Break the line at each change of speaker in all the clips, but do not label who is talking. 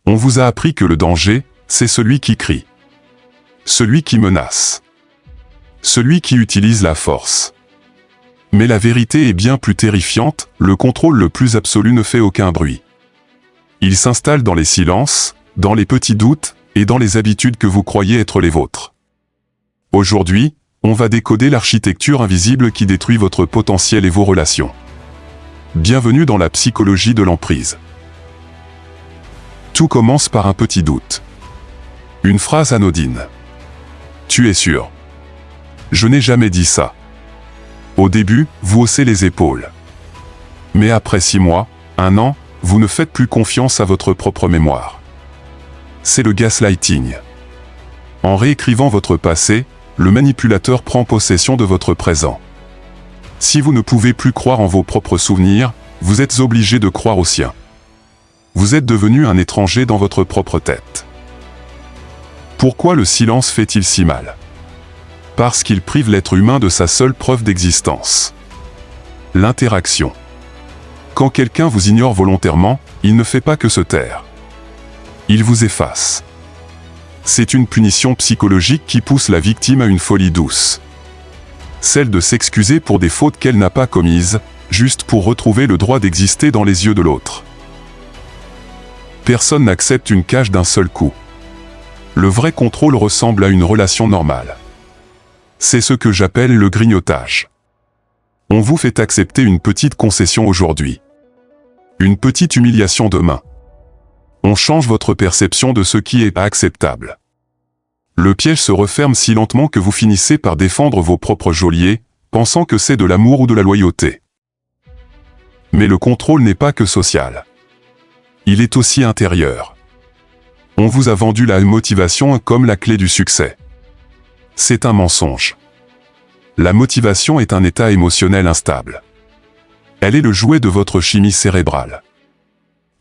On vous a appris que le danger, c'est celui qui crie. Celui qui menace. Celui qui utilise la force. Mais la vérité est bien plus terrifiante, le contrôle le plus absolu ne fait aucun bruit. Il s'installe dans les silences, dans les petits doutes, et dans les habitudes que vous croyez être les vôtres. Aujourd'hui, on va décoder l'architecture invisible qui détruit votre potentiel et vos relations. Bienvenue dans la psychologie de l'emprise. Tout commence par un petit doute. Une phrase anodine. Tu es sûr? Je n'ai jamais dit ça. Au début, vous haussez les épaules. Mais après 6 mois, 1 an, vous ne faites plus confiance à votre propre mémoire. C'est le gaslighting. En réécrivant votre passé, le manipulateur prend possession de votre présent. Si vous ne pouvez plus croire en vos propres souvenirs, vous êtes obligé de croire aux siens. Vous êtes devenu un étranger dans votre propre tête. Pourquoi le silence fait-il si mal? Parce qu'il prive l'être humain de sa seule preuve d'existence. L'interaction. Quand quelqu'un vous ignore volontairement, il ne fait pas que se taire. Il vous efface. C'est une punition psychologique qui pousse la victime à une folie douce. Celle de s'excuser pour des fautes qu'elle n'a pas commises, juste pour retrouver le droit d'exister dans les yeux de l'autre. Personne n'accepte une cage d'un seul coup. Le vrai contrôle ressemble à une relation normale. C'est ce que j'appelle le grignotage. On vous fait accepter une petite concession aujourd'hui. Une petite humiliation demain. On change votre perception de ce qui est acceptable. Le piège se referme si lentement que vous finissez par défendre vos propres geôliers, pensant que c'est de l'amour ou de la loyauté. Mais le contrôle n'est pas que social. Il est aussi intérieur. On vous a vendu la motivation comme la clé du succès. C'est un mensonge. La motivation est un état émotionnel instable. Elle est le jouet de votre chimie cérébrale.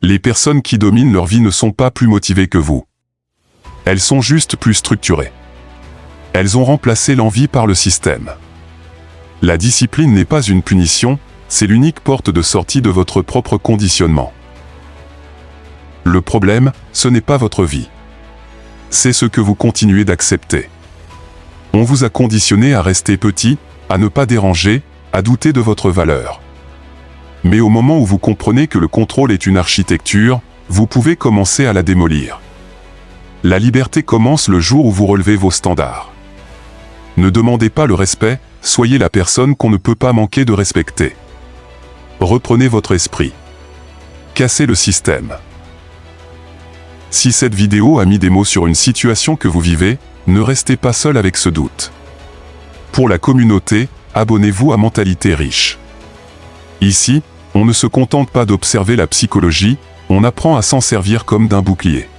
Les personnes qui dominent leur vie ne sont pas plus motivées que vous. Elles sont juste plus structurées. Elles ont remplacé l'envie par le système. La discipline n'est pas une punition, c'est l'unique porte de sortie de votre propre conditionnement. Le problème, ce n'est pas votre vie. C'est ce que vous continuez d'accepter. On vous a conditionné à rester petit, à ne pas déranger, à douter de votre valeur. Mais au moment où vous comprenez que le contrôle est une architecture, vous pouvez commencer à la démolir. La liberté commence le jour où vous relevez vos standards. Ne demandez pas le respect, soyez la personne qu'on ne peut pas manquer de respecter. Reprenez votre esprit. Cassez le système. Si cette vidéo a mis des mots sur une situation que vous vivez, ne restez pas seul avec ce doute. Pour la communauté, abonnez-vous à Mentalité Riche. Ici, on ne se contente pas d'observer la psychologie, on apprend à s'en servir comme d'un bouclier.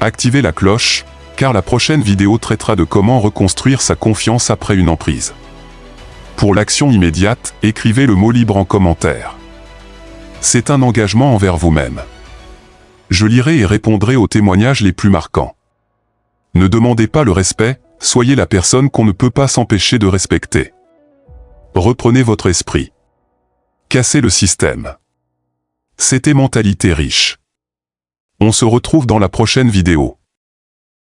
Activez la cloche, car la prochaine vidéo traitera de comment reconstruire sa confiance après une emprise. Pour l'action immédiate, écrivez le mot libre en commentaire. C'est un engagement envers vous-même. Je lirai et répondrai aux témoignages les plus marquants. Ne demandez pas le respect, soyez la personne qu'on ne peut pas s'empêcher de respecter. Reprenez votre esprit. Cassez le système. C'était Mentalité Riche. On se retrouve dans la prochaine vidéo.